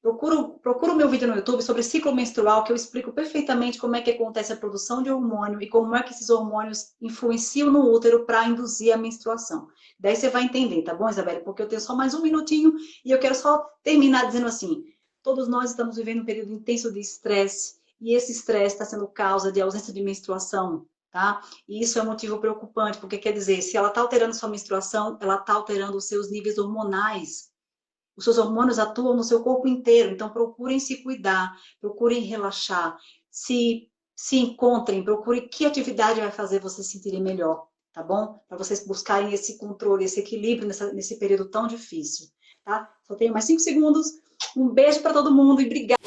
[SPEAKER 1] Procura o meu vídeo no YouTube sobre ciclo menstrual, que eu explico perfeitamente como é que acontece a produção de hormônio e como é que esses hormônios influenciam no útero para induzir a menstruação. Daí você vai entender, tá bom, Isabela? Porque eu tenho só mais um minutinho e eu quero só terminar dizendo assim, todos nós estamos vivendo um período intenso de estresse, e esse estresse está sendo causa de ausência de menstruação, tá? E isso é um motivo preocupante, porque quer dizer, se ela está alterando sua menstruação, ela está alterando os seus níveis hormonais. Os seus hormônios atuam no seu corpo inteiro, então procurem se cuidar, procurem relaxar, se encontrem, procurem que atividade vai fazer vocês se sentirem melhor, tá bom? Para vocês buscarem esse controle, esse equilíbrio nesse período tão difícil, tá? Só tenho mais 5 segundos. Um beijo para todo mundo e obrigada.